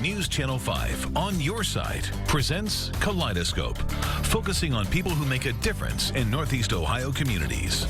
News Channel 5 on your site presents Kaleidoscope, focusing on people who make a difference in Northeast Ohio communities.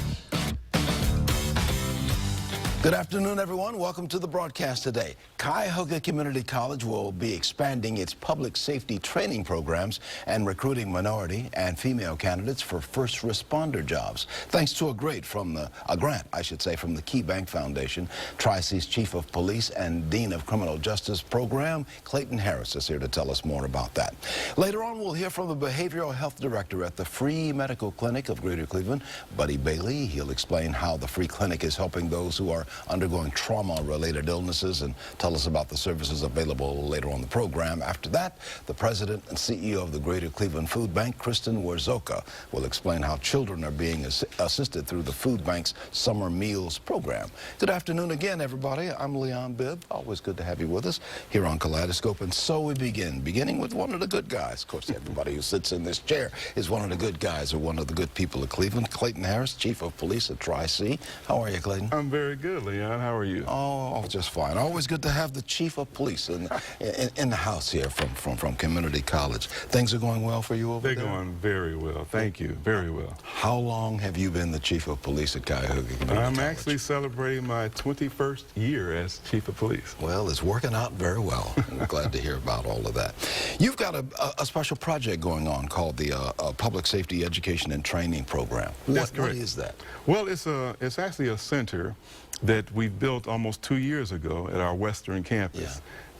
Good afternoon, everyone. Welcome to the broadcast today. Cuyahoga Community College will be expanding its public safety training programs and recruiting minority and female candidates for first responder jobs. Thanks to a grant from the Key Bank Foundation. Tri-C's Chief of Police and Dean of Criminal Justice Program, Clayton Harris, is here to tell us more about that. Later on, we'll hear from the Behavioral Health Director at the Free Medical Clinic of Greater Cleveland, Buddy Bailey. He'll explain how the Free Clinic is helping those who are undergoing trauma-related illnesses and tell us about the services available later on the program. After that, the President and CEO of the Greater Cleveland Food Bank, Kristen Warzoka, will explain how children are being assisted through the Food Bank's Summer Meals program. Good afternoon again, everybody. I'm Leon Bibb. Always good to have you with us here on Kaleidoscope. And so we beginning with one of the good guys. Of course, everybody who sits in this chair is one of the good guys or one of the good people of Cleveland. Clayton Harris, Chief of Police at Tri-C. How are you, Clayton? I'm very good, Leon. How are you? Oh, just fine. Always good to have the Chief of Police in the house here from Community College. Things are going well for you over there? They're going very well. Thank you. Very well. How long have you been the Chief of Police at Cuyahoga Community College? I'm actually celebrating my 21st year as Chief of Police. Well, it's working out very well. We're glad to hear about all of that. You've got a special project going on called the Public Safety Education and Training Program. That's correct. What is that? Well, it's actually a center that we built almost 2 years ago at our Western campus.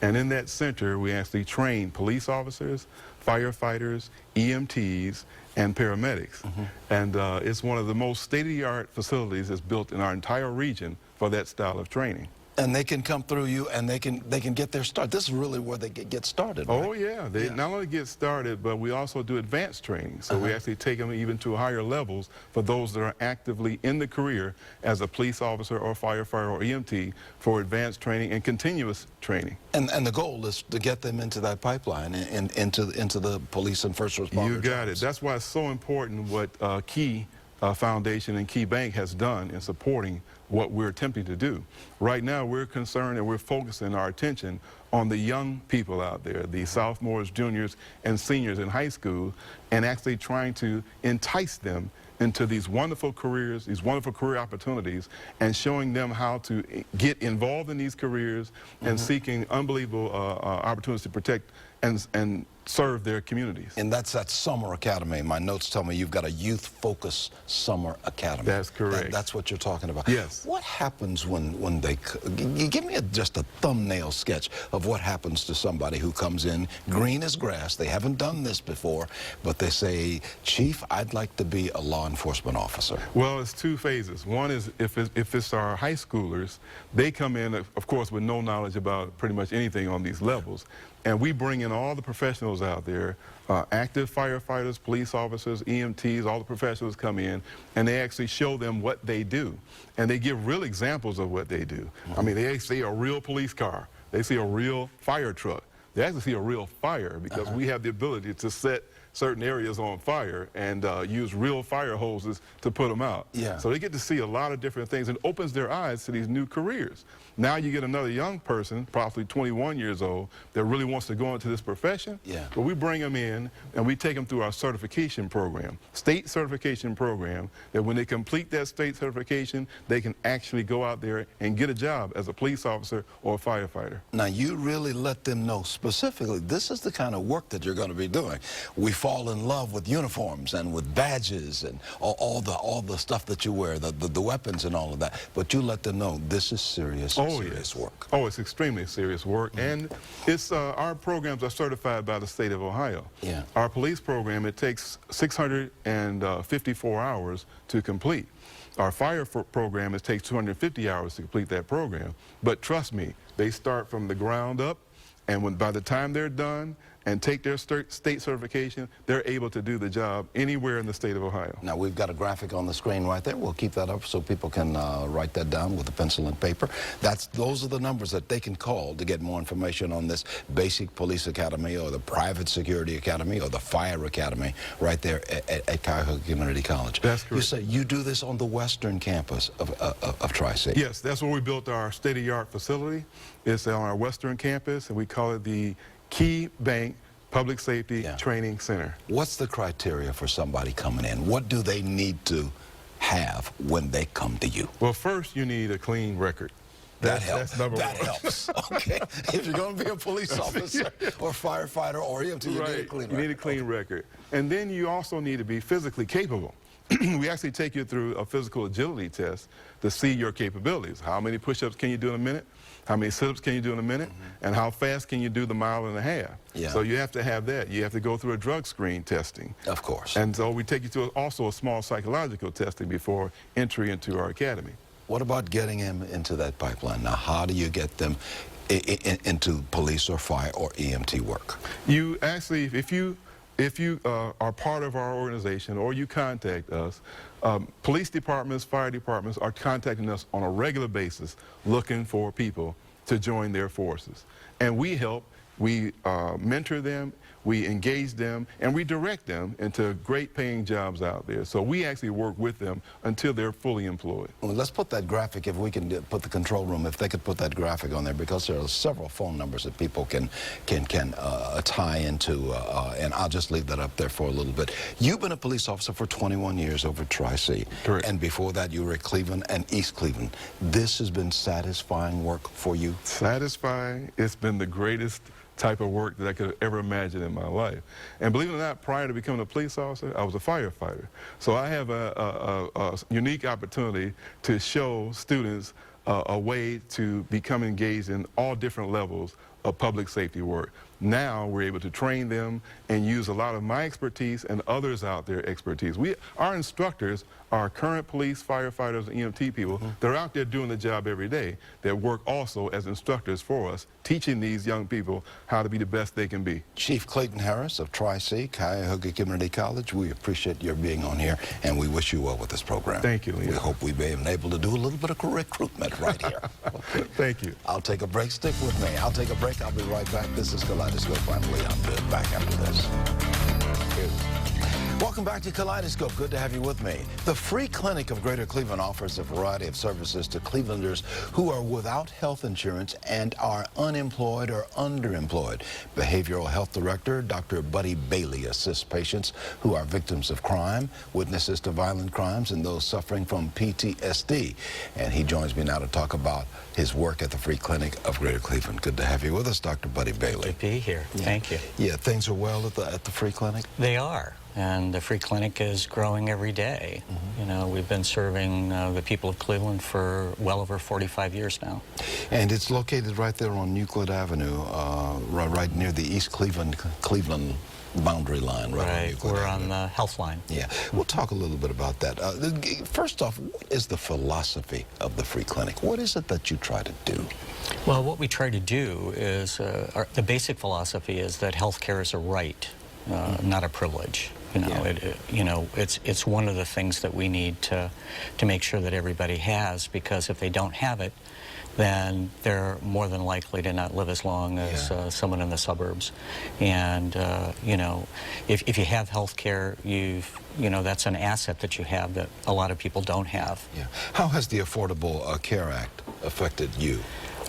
Yeah. And in that center, we actually train police officers, firefighters, EMTs, and paramedics. And it's one of the most state-of-the-art facilities that's built in our entire region for that style of training. And they can come through you, and they can get their start. This is really where they get started, right? Oh, yeah. They not only get started, but we also do advanced training. So we actually take them even to higher levels for those that are actively in the career as a police officer or firefighter or EMT for advanced training and continuous training. And the goal is to get them into that pipeline and into the police and first responder You got jobs. it. That's why it's so important what Key Foundation and Key Bank has done in supporting what we're attempting to do. Right now, we're concerned and we're focusing our attention on the young people out there, the sophomores, juniors, and seniors in high school, and actually trying to entice them into these wonderful careers, these wonderful career opportunities, and showing them how to get involved in these careers and seeking unbelievable opportunities to protect and serve their communities. And that's that summer academy. My notes tell me you've got a youth-focused summer academy. That's correct. That's what you're talking about. Yes. What happens when they, give me just a thumbnail sketch of what happens to somebody who comes in green as grass. They haven't done this before, but they say, Chief, I'd like to be a law enforcement officer. Well, it's two phases. One is if it's our high schoolers, they come in, of course, with no knowledge about pretty much anything on these levels. And we bring in all the professionals out there, active firefighters, police officers, EMTs, all the professionals come in, and they actually show them what they do. And they give real examples of what they do. I mean, they see a real police car. They see a real fire truck. They actually see a real fire because we have the ability to set certain areas on fire and use real fire hoses to put them out. So they get to see a lot of different things and opens their eyes to these new careers. Now you get another young person, probably 21 years old, that really wants to go into this profession. But we bring them in and we take them through our certification program, state certification program, that when they complete that state certification, they can actually go out there and get a job as a police officer or a firefighter. Now you really let them know specifically, this is the kind of work that you're going to be doing. We fall in love with uniforms and with badges and all the stuff that you wear, the weapons and all of that. But you let them know this is serious work. Oh, it's extremely serious work. And it's our programs are certified by the state of Ohio. Our police program, it takes 654 hours to complete. Our fire program, it takes 250 hours to complete that program. But trust me, they start from the ground up, and by the time they're done and take their state certification, they're able to do the job anywhere in the state of Ohio. Now, we've got a graphic on the screen right there. We'll keep that up so people can write that down with a pencil and paper. Those are the numbers that they can call to get more information on this basic police academy or the private security academy or the fire academy right there at Cuyahoga Community College. That's correct. You say you do this on the western campus of Tri-State. Yes, that's where we built our state-of-the-art facility. It's on our western campus, and we call it the Key Bank Public Safety Training Center. What's the criteria for somebody coming in? What do they need to have when they come to you? Well, first you need a clean record. That helps. That's number that one. helps. Okay. If you're going to be a police officer or firefighter or EMT, you need a clean record. You need a clean record. And then you also need to be physically capable. We actually take you through a physical agility test to see your capabilities. How many push-ups can you do in a minute? How many sit-ups can you do in a minute? And how fast can you do the mile and a half? Yeah. So you have to have that. You have to go through a drug screen testing. Of course. And so we take you to also a small psychological testing before entry into our academy. What about getting them into that pipeline? Now, how do you get them into police or fire or EMT work? You actually, if you are part of our organization or you contact us, police departments, fire departments are contacting us on a regular basis looking for people to join their forces. And we help, we mentor them, we engage them, and we direct them into great paying jobs out there. So we actually work with them until they're fully employed. Well, let's put that graphic, if we can put the control room, if they could put that graphic on there, because there are several phone numbers that people can tie into, and I'll just leave that up there for a little bit. You've been a police officer for 21 years over at Tri-C. Correct. And before that, you were at Cleveland and East Cleveland. This has been satisfying work for you? Satisfying. It's been the greatest type of work that I could ever imagine in my life. And believe it or not, prior to becoming a police officer, I was a firefighter. So I have a unique opportunity to show students a way to become engaged in all different levels of public safety work. Now we're able to train them and use a lot of my expertise and others out there expertise. Our instructors are current police, firefighters, and EMT people that are out there doing the job every day that work also as instructors for us, teaching these young people how to be the best they can be. Chief Clayton Harris of Tri-C, Cuyahoga Community College, we appreciate your being on here, and we wish you well with this program. Thank you, Leon. We hope we've been able to do a little bit of recruitment right here. Okay. Thank you. I'll take a break. Stick with me. I'll take a break. I'll be right back. This is Kaleidoscope. I'm Leon Bibb. Back after this. Welcome back to Kaleidoscope. Good to have you with me. The Free Clinic of Greater Cleveland offers a variety of services to Clevelanders who are without health insurance and are unemployed or underemployed. Behavioral Health Director Dr. Buddy Bailey assists patients who are victims of crime, witnesses to violent crimes, and those suffering from PTSD. And he joins me now to talk about his work at the Free Clinic of Greater Cleveland. Good to have you with us, Dr. Buddy Bailey. Good to be here. Yeah. Thank you. Yeah, things are well at the Free Clinic? They are. And the Free Clinic is growing every day. You know, we've been serving the people of Cleveland for well over 45 years now. And it's located right there on Euclid Avenue, right near the East Cleveland boundary line. Right, we're Avenue. on the health line. Yeah, we'll talk a little bit about that. First off, what is the philosophy of the Free Clinic? What is it that you try to do? Well, what we try to do is, the basic philosophy is that health care is a right, not a privilege. You know, it's one of the things that we need to make sure that everybody has, because if they don't have it, then they're more than likely to not live as long as someone in the suburbs. And you know, if you have health care, you know, that's an asset that you have that a lot of people don't have. Yeah. How has the Affordable Care Act affected you?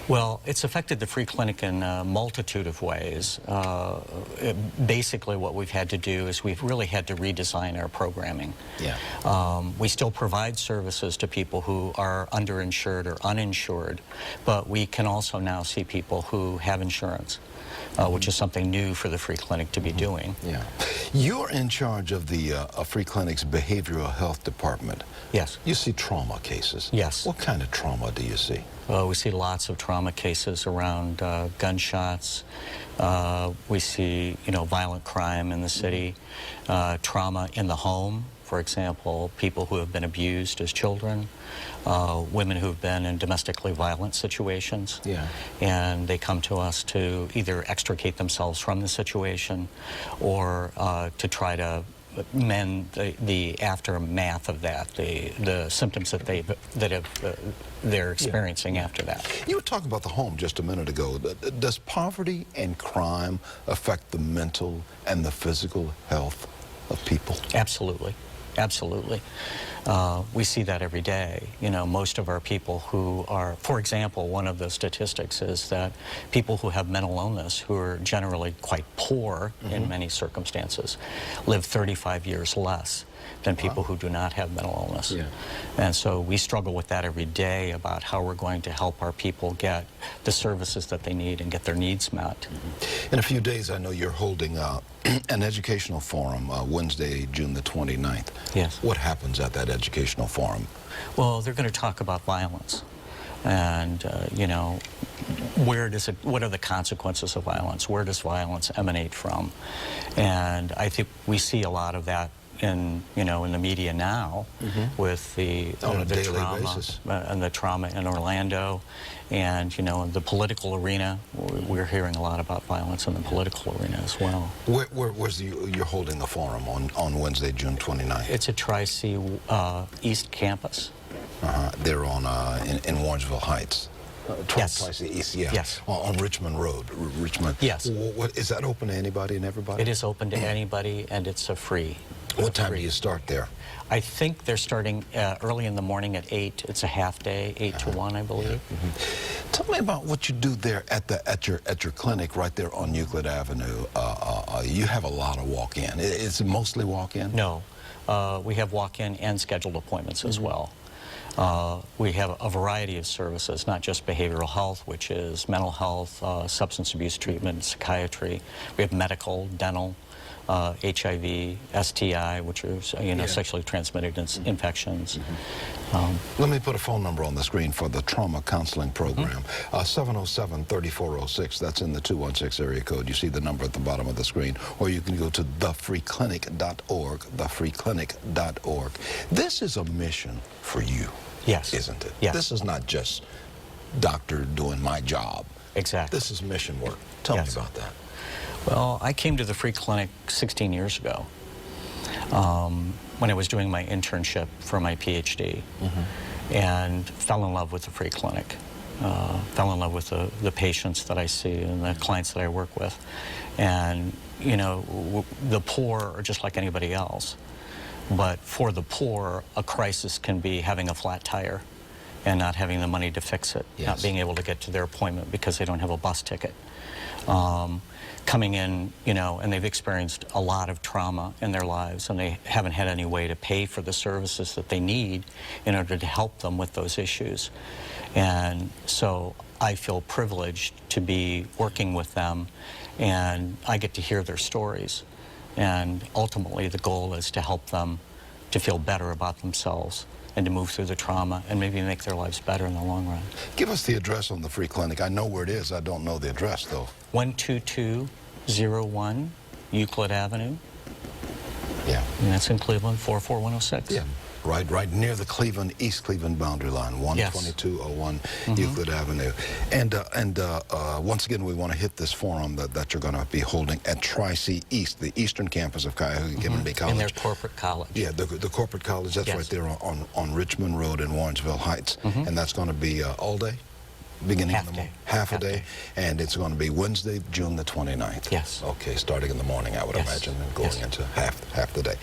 Well, it's affected the Free Clinic in a multitude of ways. Basically, what we've had to do is we've really had to redesign our programming. Yeah. We still provide services to people who are underinsured or uninsured, but we can also now see people who have insurance, which is something new for the Free Clinic to be doing. Yeah. You're in charge of the Free Clinic's Behavioral Health Department. Yes. You see trauma cases. Yes. What kind of trauma do you see? We see lots of trauma cases around gunshots. We see, you know, violent crime in the city, trauma in the home for example, people who have been abused as children, women who have been in domestically violent situations, and they come to us to either extricate themselves from the situation or to try to mend the aftermath of that, the symptoms that they're experiencing after that. You were talking about the home just a minute ago. Does poverty and crime affect the mental and the physical health of people? Absolutely. Absolutely. We see that every day. You know, most of our people who are, for example, one of the statistics is that people who have mental illness, who are generally quite poor in many circumstances, live 35 years less than people who do not have mental illness. And so we struggle with that every day about how we're going to help our people get the services that they need and get their needs met. In a few days, I know you're holding an educational forum Wednesday, June the 29th. Yes. What happens at that educational forum? Well, they're going to talk about violence. And, you know, what are the consequences of violence? Where does violence emanate from? And I think we see a lot of that in the media now with the trauma basis. And the trauma in Orlando, and in the political arena, we're hearing a lot about violence in the political arena as well. Where's you're holding the forum on Wednesday, June 29th? It's at Tri-C East Campus. They're on in Warrensville Heights. Yes. East, Yes. On Richmond Road. Richmond. Yes. What, is that open to anybody and everybody? It is open to anybody, and it's free. What time do you start there? I think they're starting early in the morning at 8. It's a half day, 8 to 1, I believe. Tell me about what you do there at your clinic right there on Euclid Avenue. You have a lot of walk-in. Is it mostly walk-in? No. We have walk-in and scheduled appointments as well. We have a variety of services, not just behavioral health, which is mental health, substance abuse treatment, psychiatry. We have medical, dental, HIV, STI, which are sexually transmitted infections. Let me put a phone number on the screen for the trauma counseling program. 707-3406. That's in the 216 area code. You see the number at the bottom of the screen. Or you can go to thefreeclinic.org, thefreeclinic.org. This is a mission for you. Yes. Isn't it? Yes. This is not just doctor doing my job. Exactly. This is mission work. Tell me about that. Well, I came to the Free Clinic 16 years ago when I was doing my internship for my PhD and fell in love with the Free Clinic. Fell in love with the patients that I see and the clients that I work with. And, the poor are just like anybody else. But for the poor, a crisis can be having a flat tire and not having the money to fix it, not being able to get to their appointment because they don't have a bus ticket. Coming in, and they've experienced a lot of trauma in their lives, and they haven't had any way to pay for the services that they need in order to help them with those issues. And so I feel privileged to be working with them, and I get to hear their stories. And ultimately, the goal is to help them to feel better about themselves and to move through the trauma and maybe make their lives better in the long run. Give us the address on the Free Clinic. I know where it is. I don't know the address, though. 12201 Euclid Avenue. Yeah. And that's in Cleveland, 44106. Yeah. Right near the East Cleveland boundary line, 12201 Euclid Avenue. And once again, we want to hit this forum that you're going to be holding at Tri-C East, the eastern campus of Cuyahoga Community College. In their corporate college. Yeah, the corporate college, that's right there on Richmond Road in Warrensville Heights. And that's going to be all day? Beginning in the morning? Half a day. And it's going to be Wednesday, June the 29th. Yes. Okay, starting in the morning, I would imagine, and going into half the day.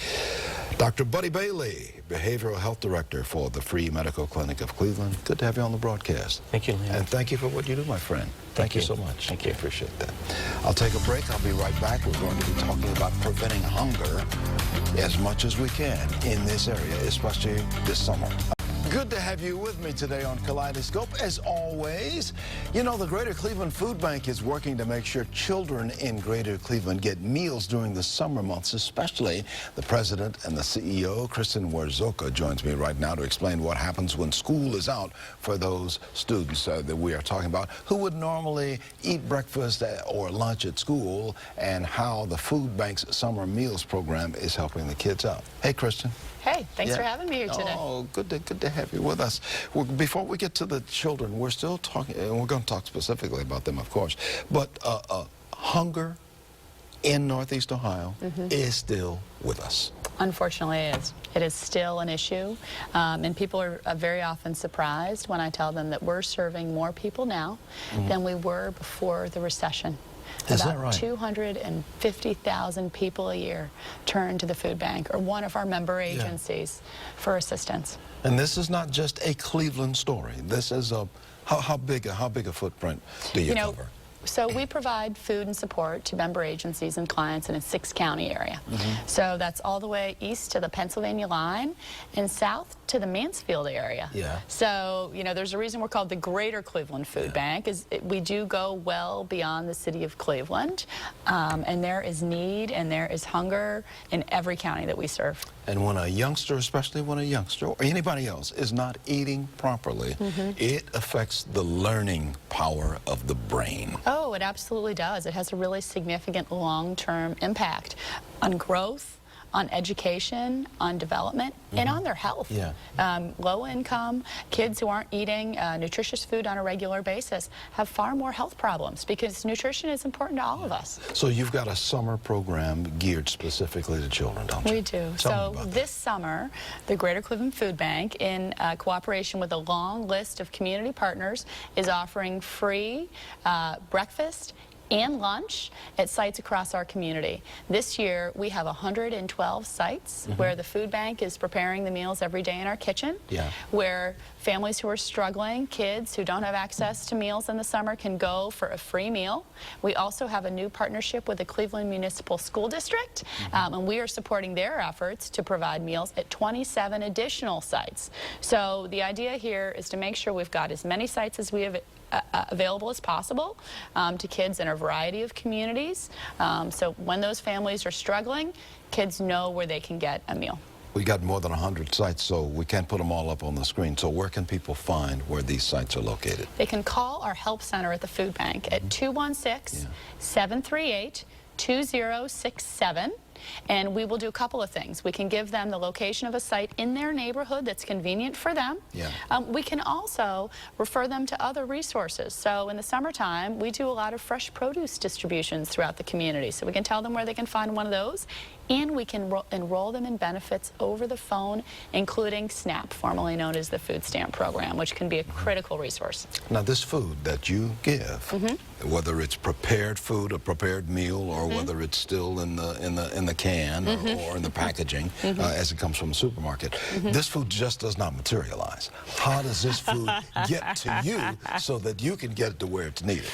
Dr. Buddy Bailey, Behavioral Health Director for the Free Medical Clinic of Cleveland. Good to have you on the broadcast. Thank you, Leon. And thank you for what you do, my friend. Thank you so much. Thank you. I appreciate that. I'll take a break. I'll be right back. We're going to be talking about preventing hunger as much as we can in this area, especially this summer. Good to have have you with me today on Kaleidoscope. As always, you know, the Greater Cleveland Food Bank is working to make sure children in Greater Cleveland get meals during the summer months, especially. The president and the CEO, Kristen Warzoka, joins me right now to explain what happens when school is out for those students that we are talking about who would normally eat breakfast or lunch at school, and how the food bank's summer meals program is helping the kids out. Hey, Kristen. Hey, thanks for having me here today. Oh, good to have you with us. Well, before we get to the children, we're still talking, and we're going to talk specifically about them, of course, but hunger in Northeast Ohio is still with us. Unfortunately, it is. It is still an issue, and people are very often surprised when I tell them that we're serving more people now than we were before the recession. Is About that right? 250,000 people a year turn to the food bank or one of our member agencies for assistance. And this is not just a Cleveland story. This is a how big a footprint do you cover? So we provide food and support to member agencies and clients in a 6-county area. So that's all the way east to the Pennsylvania line and south to the Mansfield area. So, you know, there's a reason we're called the Greater Cleveland Food Bank. We do go well beyond the city of Cleveland, and there is need and there is hunger in every county that we serve. And when a youngster, especially when a youngster or anybody else is not eating properly, it affects the learning power of the brain. Oh, it absolutely does. It has a really significant long-term impact on growth, on education, on development, and on their health. Low income kids who aren't eating nutritious food on a regular basis have far more health problems because nutrition is important to all of us. So you've got a summer program geared specifically to children, don't you? We do. So this summer, the Greater Cleveland Food Bank, in cooperation with a long list of community partners, is offering free breakfast and lunch at sites across our community. This year, we have 112 sites where the food bank is preparing the meals every day in our kitchen, where families who are struggling, kids who don't have access to meals in the summer, can go for a free meal. We also have a new partnership with the Cleveland Municipal School District, and we are supporting their efforts to provide meals at 27 additional sites. So the idea here is to make sure we've got as many sites as we have available as possible to kids in a variety of communities. So when those families are struggling, kids know where they can get a meal. We got more than 100 sites, so we can't put them all up on the screen. So where can people find where these sites are located? They can call our help center at the food bank at 216-738-2067. And we will do a couple of things. We can give them the location of a site in their neighborhood that's convenient for them. We can also refer them to other resources. So in the summertime, we do a lot of fresh produce distributions throughout the community. So we can tell them where they can find one of those. And we can enroll them in benefits over the phone, including SNAP, formerly known as the Food Stamp Program, which can be a critical resource. Now, this food that you give, whether it's prepared food, a prepared meal, or whether it's still in the can or in the packaging as it comes from the supermarket, this food just does not materialize. How does this food get to you so that you can get it to where it's needed?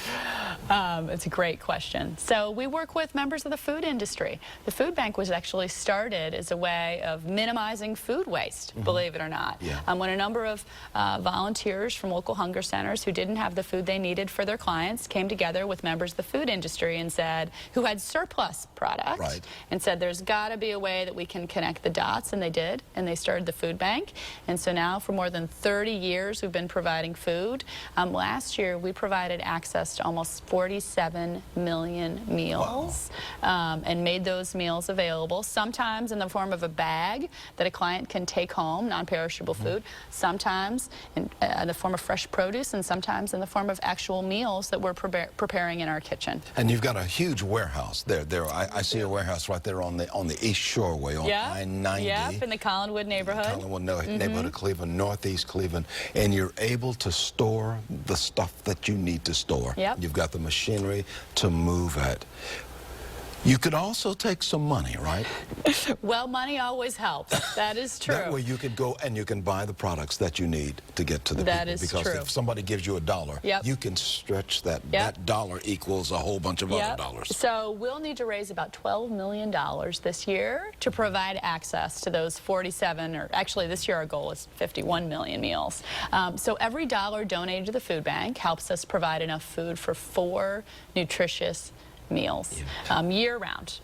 It's a great question. So we work with members of the food industry. The food bank was actually started as a way of minimizing food waste, believe it or not. When a number of volunteers from local hunger centers who didn't have the food they needed for their clients came together with members of the food industry and said, who had surplus product, and said there's got to be a way that we can connect the dots, and they did, and they started the food bank. And so now for more than 30 years we've been providing food. Last year we provided access to almost 47 million meals and made those meals available, sometimes in the form of a bag that a client can take home, non-perishable food, sometimes in the form of fresh produce, and sometimes in the form of actual meals that we're preparing in our kitchen. And you've got a huge warehouse there. I see a warehouse right there on the East Shoreway on I-90. Yep, in the Collinwood neighborhood. Collinwood neighborhood of Cleveland, Northeast Cleveland, and you're able to store the stuff that you need to store. You've got the machinery to move at. You could also take some money, right? Well, money always helps. That is true. That way you could go and you can buy the products that you need to get to the That people. is because true. if somebody gives you $1, Yep. you can stretch that. Yep. That dollar equals a whole bunch of other Yep. dollars. So we'll need to raise about $12 million this year to provide access to those 47, or actually this year our goal is 51 million meals. So every dollar donated to the food bank helps us provide enough food for 4 nutritious meals year-round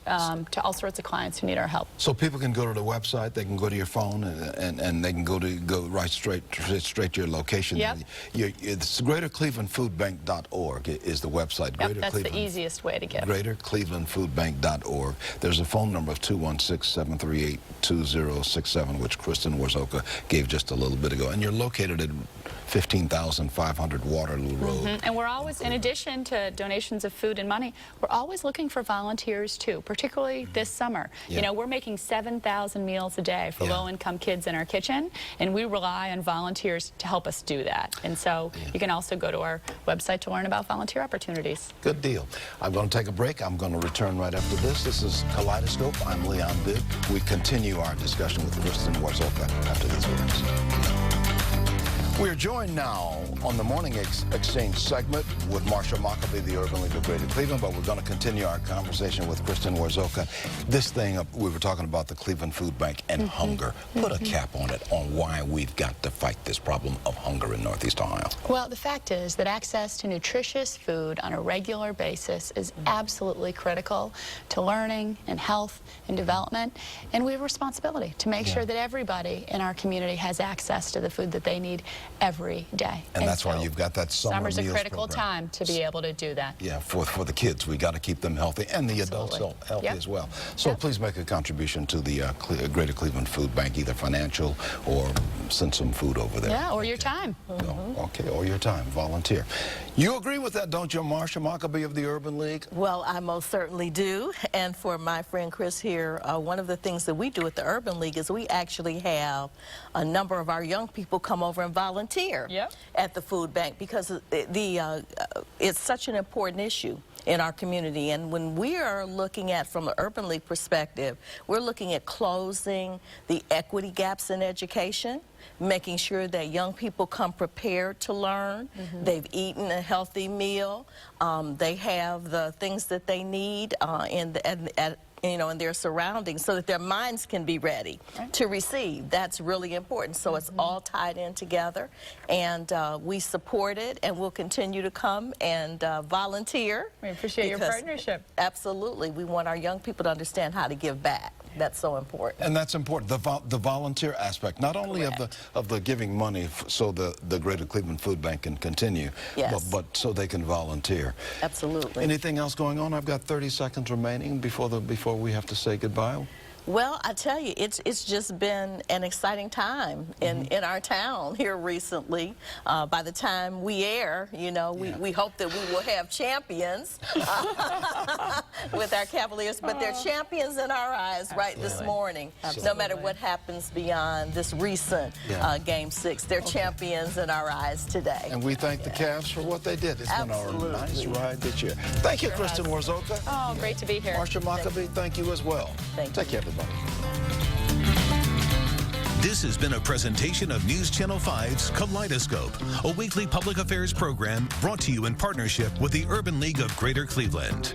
to all sorts of clients who need our help. So people can go to the website, they can go to your phone, and they can go right straight to your location. Yep. It's GreaterClevelandFoodBank.org is the website. Yep, that's the easiest way to give. GreaterClevelandFoodBank.org. There's a phone number of 216-738-2067, which Kristen Warzoka gave just a little bit ago. And you're located at 15,500 Waterloo Road. And we're always, in addition to donations of food and money, we're always looking for volunteers too, particularly this summer. You know, we're making 7,000 meals a day for low-income kids in our kitchen, and we rely on volunteers to help us do that. And so you can also go to our website to learn about volunteer opportunities. Good deal. I'm going to take a break. I'm going to return right after this. This is Kaleidoscope. I'm Leon Bibb. We continue our discussion with Kristen Warzoka after these words. We're joined now on the Morning Exchange segment with Marsha Mockaby, the Urban League of Greater Cleveland, but we're going to continue our conversation with Kristen Warzoka. This thing, we were talking about the Cleveland Food Bank and hunger. Put a cap on it, on why we've got to fight this problem of hunger in Northeast Ohio. Well, the fact is that access to nutritious food on a regular basis is absolutely critical to learning and health and development, and we have a responsibility to make sure that everybody in our community has access to the food that they need every day. And that's why you've got that summer summer's a meals critical program. time to be able to do that. Yeah, for the kids, we got to keep them healthy, and the adults healthy as well. So please make a contribution to the Greater Cleveland Food Bank, either financial or send some food over there. Yeah, or your time. Okay, or your time, volunteer. You agree with that, don't you, Marsha Mockaby of the Urban League? Well, I most certainly do. And for my friend Chris here, one of the things that we do at the Urban League is we actually have a number of our young people come over and volunteer at the food bank, because it's such an important issue in our community. And when we are looking at, from the Urban League perspective, we're looking at closing the equity gaps in education, making sure that young people come prepared to learn. They've eaten a healthy meal. They have the things that they need in their surroundings, so that their minds can be ready to receive. That's really important. So it's all tied in together, and we support it, and we'll continue to come and volunteer. We appreciate your partnership. Absolutely. We want our young people to understand how to give back. That's so important. And that's important, the volunteer aspect, not only of the giving money so the Greater Cleveland Food Bank can continue, but so they can volunteer. Absolutely. Anything else going on? I've got 30 seconds remaining before we have to say goodbye. Well, I tell you, it's just been an exciting time in our town here recently. By the time we air, we hope that we will have champions with our Cavaliers, but they're champions in our eyes this morning. No matter what happens beyond this recent Game 6, they're champions in our eyes today. And we thank the Cavs for what they did. It's been a nice ride this year. Thank you, Kristen Warzoka. Oh, great to be here. Marsha Mockaby, thank you as well. Take care, everybody. This has been a presentation of News Channel 5's Kaleidoscope, a weekly public affairs program brought to you in partnership with the Urban League of Greater Cleveland.